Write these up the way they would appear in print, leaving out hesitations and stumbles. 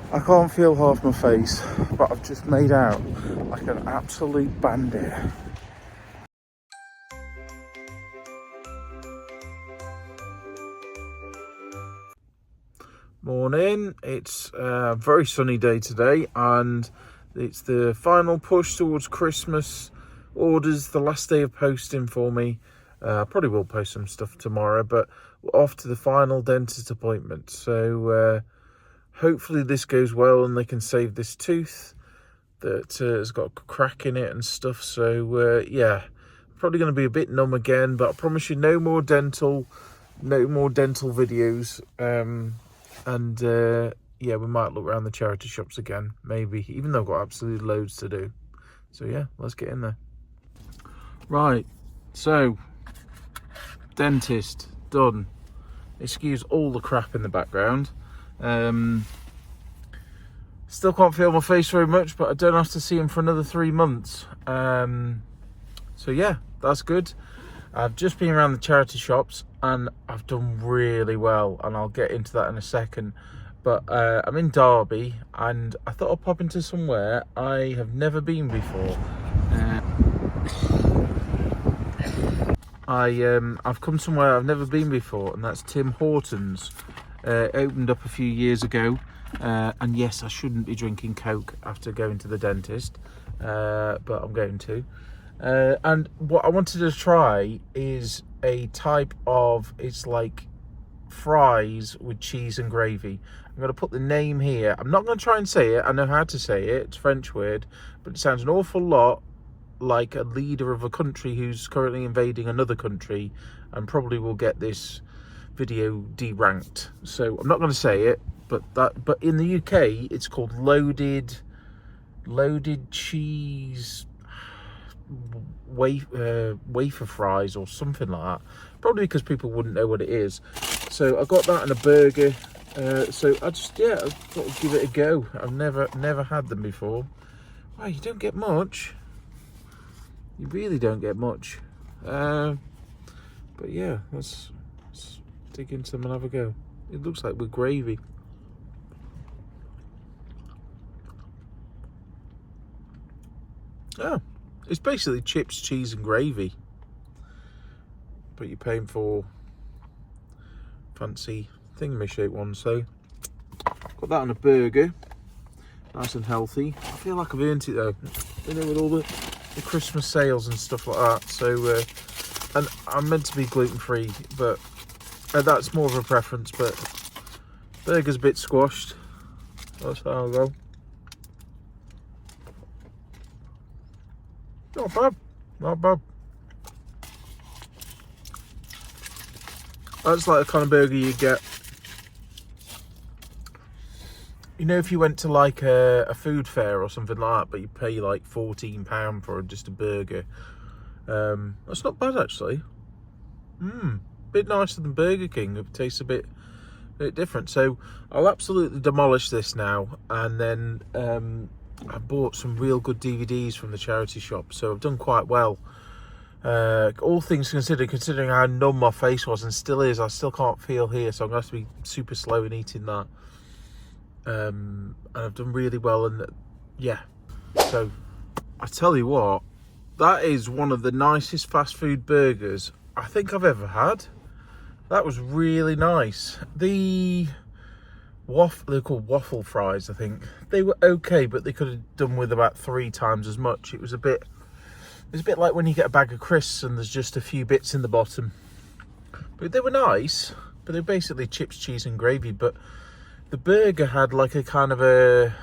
I can't feel half my face, but I've just made out like an absolute bandit. Morning, it's a very sunny day today, and it's the final push towards Christmas orders, the last day of posting for me. Probably will post some stuff tomorrow, but we're off to the final dentist appointment. So hopefully this goes well and they can save this tooth that has got a crack in it and stuff. So yeah, probably going to be a bit numb again, but I promise you no more dental videos. And yeah, we might look around the charity shops again, maybe, even though I've got absolutely loads to do. So yeah, let's get in there. Right, so dentist done. Excuse all the crap in the background. Still can't feel my face very much, but I don't have to see him for another 3 months. So yeah, that's good. I've just been around the charity shops and I've done really well, and I'll get into that in a second. But I'm in Derby and I thought I'd pop into somewhere I have never been before. I've come somewhere I've never been before, and that's Tim Hortons. It opened up a few years ago, and yes, I shouldn't be drinking Coke after going to the dentist, but I'm going to. And what I wanted to try is a type of, it's like fries with cheese and gravy. I'm going to put the name here. I'm not going to try and say it. I know how to say it. It's a French word, but it sounds an awful lot like a leader of a country who's currently invading another country and probably will get this video deranked. So I'm not going to say it, but in the UK it's called loaded cheese wafer fries or something like that, probably because people wouldn't know what it is. So I got that in a burger. So I thought I'd give it a go. I've never had them before. Wow, you don't get much. You really don't get much. But yeah, let's dig into them and have a go. It looks like with gravy. Oh, it's basically chips, cheese and gravy, but you're paying for fancy thingamashake one. So got that on a burger, nice and healthy. I feel like I've earned it though, you know, with all the Christmas sales and stuff like that. So and I'm meant to be gluten-free, but that's more of a preference. But burger's a bit squashed. That's how I'll go. Not bad, not bad. That's like the kind of burger you get, you know, if you went to like a food fair or something like that, but you pay like £14 for just a burger. That's not bad actually. Bit nicer than Burger King. It tastes a bit different. So I'll absolutely demolish this now, and then I bought some real good DVDs from the charity shop, so I've done quite well. All things considered, considering how numb my face was and still is, I still can't feel here, so I'm going to have to be super slow in eating that. And I've done really well, and yeah. So I tell you what, that is one of the nicest fast food burgers I think I've ever had. That was really nice. They're called waffle fries, I think. They were okay, but they could have done with about 3 times as much. It was a bit like when you get a bag of crisps and there's just a few bits in the bottom. But they were nice, but they're basically chips, cheese and gravy. But the burger had like a kind of a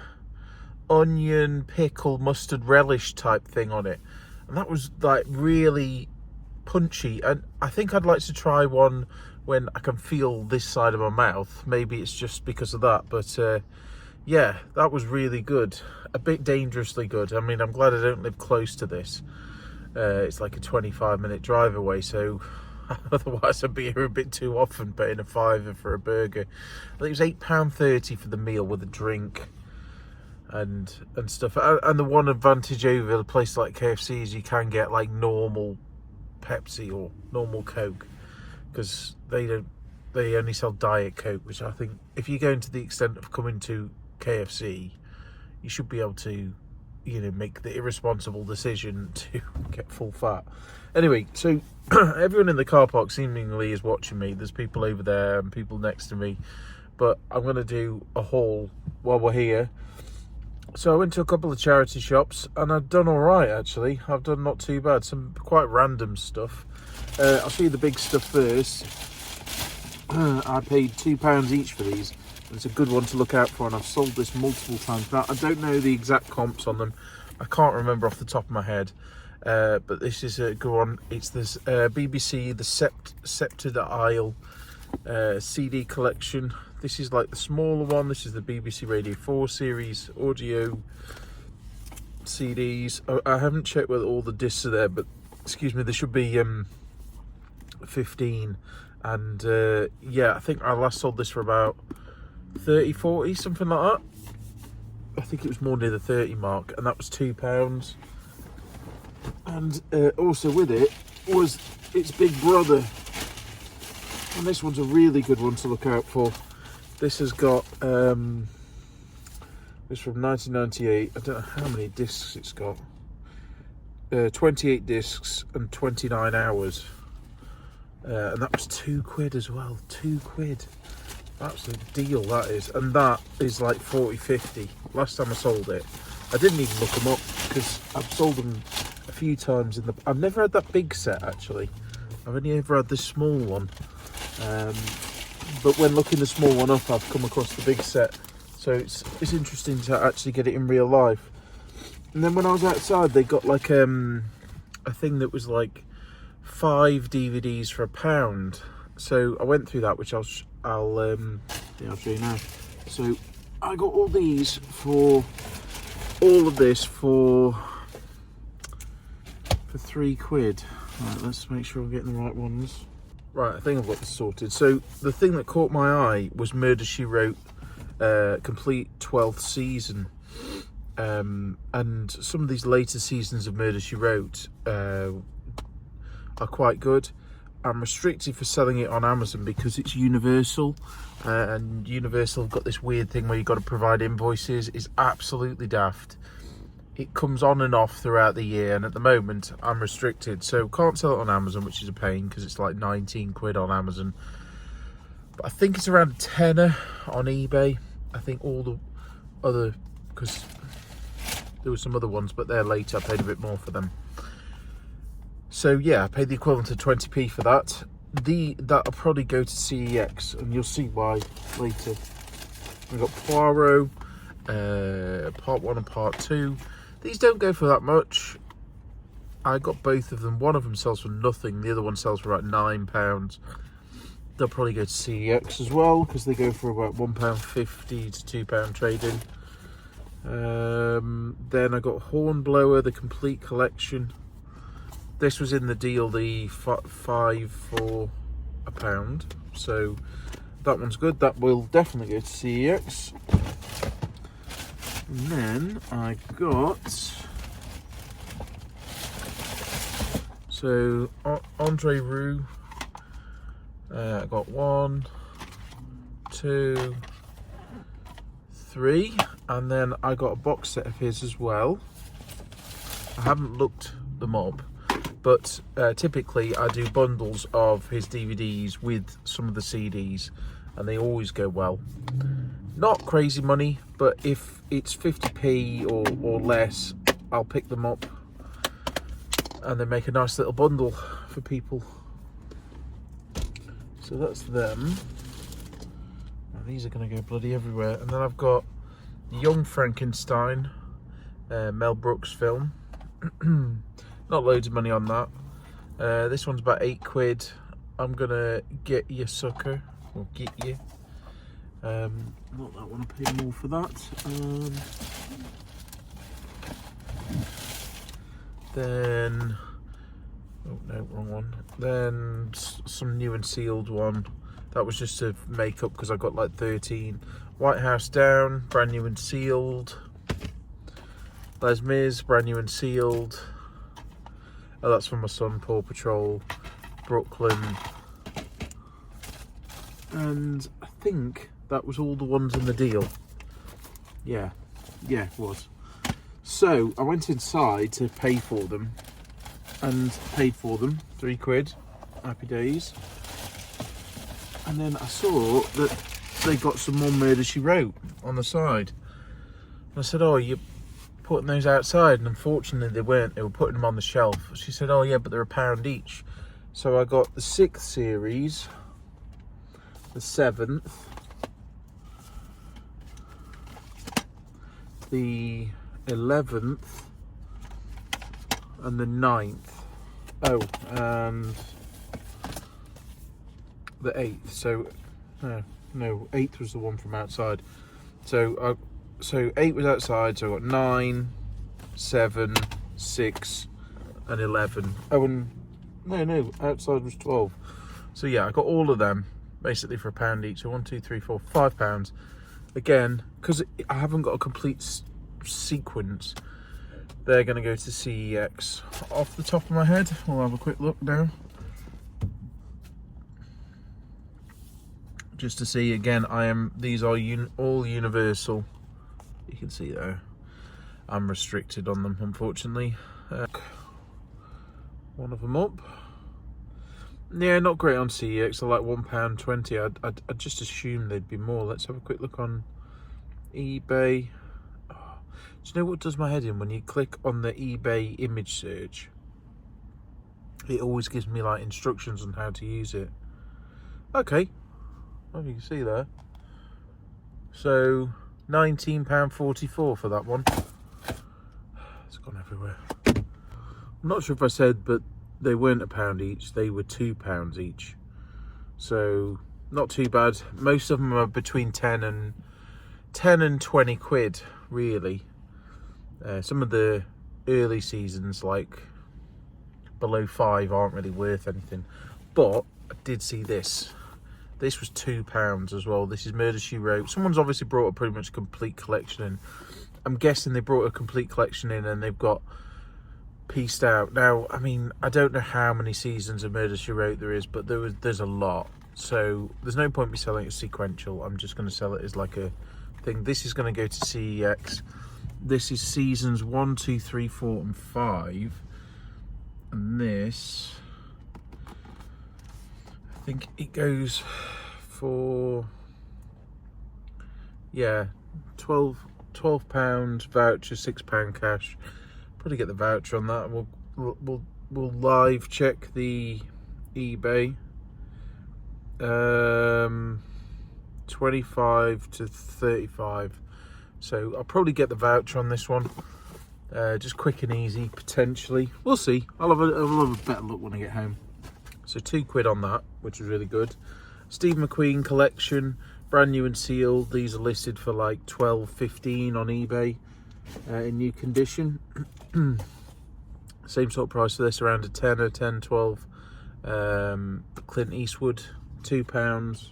onion, pickle, mustard relish type thing on it. And that was like really punchy. And I think I'd like to try one when I can feel this side of my mouth. Maybe it's just because of that, but yeah, that was really good. A bit dangerously good. I mean, I'm glad I don't live close to this. It's like a 25-minute drive away, so otherwise I'd be here a bit too often paying a £5 for a burger. I think it was £8.30 for the meal with a drink and stuff. And the one advantage over a place like KFC is you can get like normal Pepsi or normal Coke, because they only sell Diet Coke, which I think if you're going to the extent of coming to KFC, you should be able to, you know, make the irresponsible decision to get full fat. Anyway, so everyone in the car park seemingly is watching me. There's people over there and people next to me, but I'm going to do a haul while we're here. So I went to a couple of charity shops and I've done all right, actually. I've done not too bad. Some quite random stuff. I'll show you the big stuff first. I paid £2 each for these. It's a good one to look out for, and I've sold this multiple times. Now, I don't know the exact comps on them. I can't remember off the top of my head. But this is a good one. It's this BBC, the Sceptred Isle CD collection. This is like the smaller one. This is the BBC Radio 4 series audio CDs. I haven't checked whether all the discs are there, but excuse me, there should be 15. And yeah, I think I last sold this for about 30, 40, something like that. I think it was more near the 30 mark, and that was £2. And also with it was its big brother, and this one's a really good one to look out for. This has got it's from 1998. I don't know how many discs it's got. 28 discs and 29 hours, and that was £2 as well. £2, absolute deal that is. And that is like 40-50. Last time I sold it, I didn't even look them up because I've sold them a few times in the. I've never had that big set actually. I've only ever had this small one. But when looking the small one up, I've come across the big set. So it's interesting to actually get it in real life. And then when I was outside, they got like a thing that was like 5 DVDs for £1. So I went through that, which I'll show you now. So I got all these for all of this for £3. Right, let's make sure I'm getting the right ones. Right, I think I've got this sorted. So the thing that caught my eye was Murder, She Wrote, complete 12th season. And some of these later seasons of Murder, She Wrote are quite good. I'm restricted for selling it on Amazon because it's Universal, and Universal have got this weird thing where you've got to provide invoices. It's absolutely daft. It comes on and off throughout the year, and at the moment I'm restricted, so can't sell it on Amazon, which is a pain because it's like £19 on Amazon. But I think it's around a tenner on eBay. I think all the other, because there were some other ones, but they're later. I paid a bit more for them. So yeah, I paid the equivalent of 20p for that. That'll probably go to CEX, and you'll see why later. We've got Poirot, part 1 and part 2. These don't go for that much. I got both of them. One of them sells for nothing. The other one sells for about £9. They'll probably go to CEX as well, because they go for about £1.50 to £2 trading. Then I got Hornblower, the complete collection. This was in the deal, the 5 for £1. So that one's good. That will definitely go to CEX. And then I got, so Andre Roux. I got 1, 2, 3, and then I got a box set of his as well. I haven't looked them up, but typically I do bundles of his DVDs with some of the CDs, and they always go well. Not crazy money, but if it's 50p or less, I'll pick them up, and they make a nice little bundle for people. So that's them. Now these are going to go bloody everywhere. And then I've got Young Frankenstein, Mel Brooks film. Not loads of money on that. This one's about £8. I'm going to get you, sucker. Or get you. Not that one, I paid more for that. Then, oh no, wrong one. Then some new and sealed one. That was just to make up because I got like 13. White House Down, brand new and sealed. Les Mis, brand new and sealed. Oh, that's from my son. Paw Patrol, Brooklyn. And I think that was all the ones in the deal. Yeah, it was. So I went inside to pay for them, and paid for them, £3, happy days. And then I saw that they got some more Murder, She Wrote on the side. And I said, oh, you're putting those outside? And unfortunately they weren't, they were putting them on the shelf. She said, oh yeah, but they're £1 each. So I got the 6th series, the 7th, the 11th, and the 9th. Oh, and the 8th. So no, 8th was the one from outside. So 8 was outside, so I got 9, 7, 6 and 11. Oh, and no, outside was 12. So yeah, I got all of them basically for £1 each. So 1, 2, 3, 4, £5. Again, because I haven't got a complete sequence, they're going to go to CEX. Off the top of my head, we'll have a quick look now, just to see. Again, these are all universal. You can see there, I'm restricted on them, unfortunately. One of them up. Yeah, not great on CEX. They're like £1.20. I'd just assume they'd be more. Let's have a quick look on eBay. Oh, do you know what does my head in? When you click on the eBay image search, it always gives me like instructions on how to use it. Okay, well, you can see there. So £19.44 for that one. It's gone everywhere. I'm not sure if I said, but they weren't £1 each, they were £2 each. So not too bad. Most of them are between 10 and 20 quid, really. Some of the early seasons, like below 5, aren't really worth anything. But I did see this. This was £2 as well. This is Murder, She Wrote. Someone's obviously brought a pretty much complete collection in. I'm guessing they brought a complete collection in and they've got pieced out. Now, I mean, I don't know how many seasons of Murder, She Wrote there is, but there's a lot. So there's no point me selling it sequential. I'm just going to sell it as like a thing. This is going to go to CEX. This is seasons 1, 2, 3, 4, and 5. And this, I think it goes for, yeah, £12 voucher, £6 cash. Probably get the voucher on that. We'll live check the eBay. 25 to 35. So I'll probably get the voucher on this one. Just quick and easy, potentially. We'll see. I'll have a better look when I get home. So £2 on that, which is really good. Steve McQueen collection, brand new and sealed. These are listed for like $12.15 on eBay in new condition. Same sort of price for this, around a tenner, 10, 12. Clint Eastwood, £2.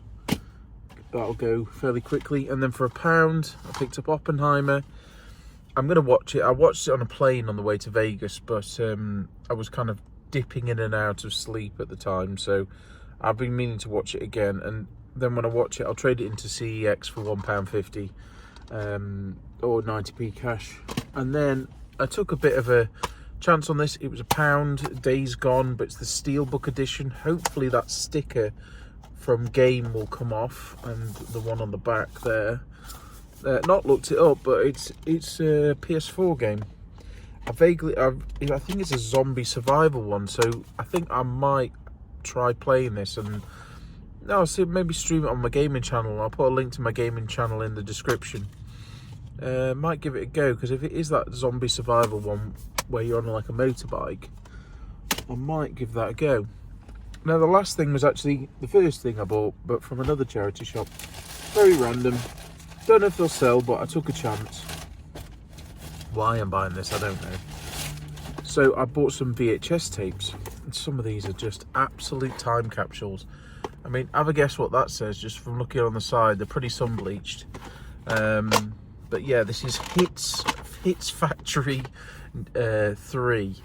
That'll go fairly quickly. And then for £1, I picked up Oppenheimer. I'm going to watch it. I watched it on a plane on the way to Vegas, but I was kind of dipping in and out of sleep at the time, so I've been meaning to watch it again. And then when I watch it, I'll trade it into CEX for £1.50 or 90p cash. And then I took a bit of a chance on this. It was £1, Days Gone, but it's the Steelbook edition. Hopefully that sticker from Game will come off, and the one on the back there. Not looked it up, but it's a PS4 game. I think it's a zombie survival one, so I think I might try playing this, and maybe stream it on my gaming channel. I'll put a link to my gaming channel in the description. Might give it a go, because if it is that zombie survival one where you're on like a motorbike, I might give that a go. Now the last thing was actually the first thing I bought, but from another charity shop. Very random. Don't know if they'll sell, but I took a chance. Why I'm buying this, I don't know. So I bought some VHS tapes. And some of these are just absolute time capsules. I mean, have a guess what that says, just from looking on the side. They're pretty sun bleached. But yeah, this is Hits Factory 3.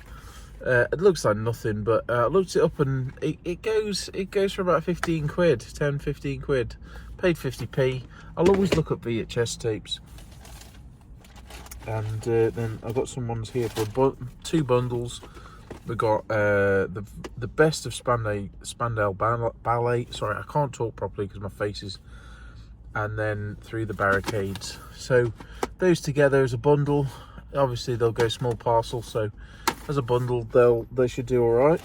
It looks like nothing, but I looked it up, and it goes for about 15 quid, 10, 15 quid. Paid 50p. I'll always look up VHS tapes. And then I've got some ones here for 2 bundles. We got the best of Spandau Ballet. Sorry, I can't talk properly because my face is. And then Through the Barricades. So those together as a bundle. Obviously they'll go small parcel, so as a bundle they should do all right.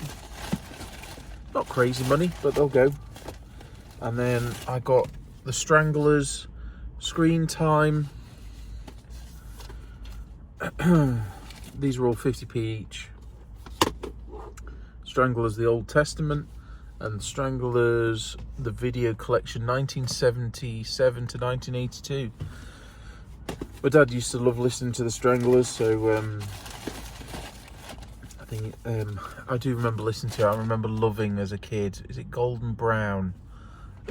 Not crazy money, but they'll go. And then I got the Stranglers, Screen Time. These are all 50p each. Stranglers, the Old Testament, and Stranglers, the video collection, 1977 to 1982. My dad used to love listening to the Stranglers, so I think I do remember listening to it. I remember loving as a kid. Is it Golden Brown?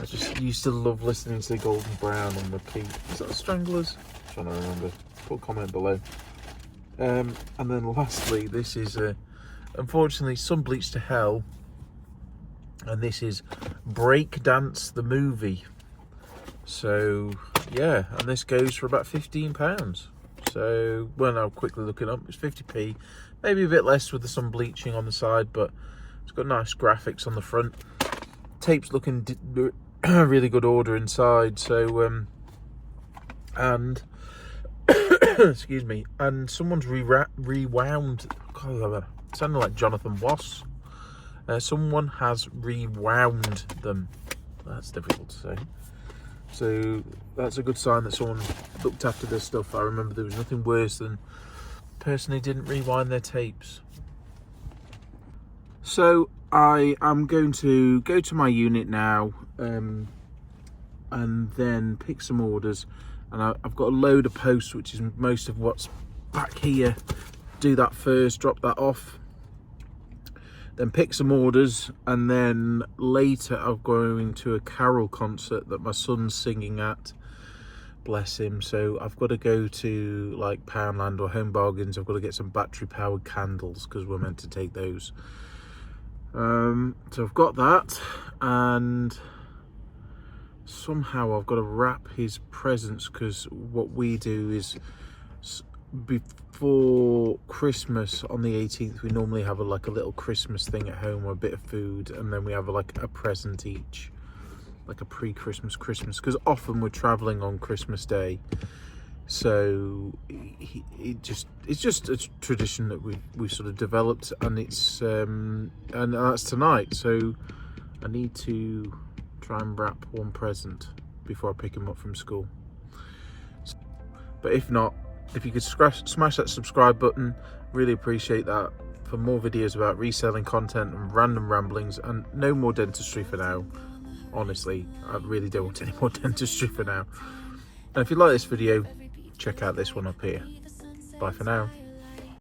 I just used to love listening to Golden Brown on repeat. Is that the Stranglers? I'm trying to remember. Put a comment below. And then lastly, this is unfortunately Sun Bleached to Hell, and this is Breakdance the Movie. So yeah, and this goes for about £15. So when I quickly look it up, it's 50p, maybe a bit less with the sun bleaching on the side, but it's got nice graphics on the front. Tape's looking really good order inside. So and excuse me, and someone's rewound. God, sounded like Jonathan Wass. Someone has rewound them. That's difficult to say. So that's a good sign that someone looked after this stuff. I remember there was nothing worse than the person who didn't rewind their tapes. So I am going to go to my unit now and then pick some orders. And I've got a load of posts, which is most of what's back here. Do that first, drop that off. Then pick some orders, and then later I'm going to a carol concert that my son's singing at, bless him. So I've got to go to like Poundland or Home Bargains. I've got to get some battery powered candles because we're meant to take those. So I've got that, and somehow I've got to wrap his presents, because what we do is before Christmas on the 18th we normally have a little Christmas thing at home, or a bit of food, and then we have a present each, like a pre-Christmas because often we're traveling on Christmas Day. So it's just a tradition that we sort of developed, and it's and that's tonight. So I need to try and wrap one present before I pick him up from school. But if not, if you could smash that subscribe button, really appreciate that, for more videos about reselling content and random ramblings, and no more dentistry for now. Honestly, I really don't want any more dentistry for now. And if you like this video, check out this one up here. Bye for now.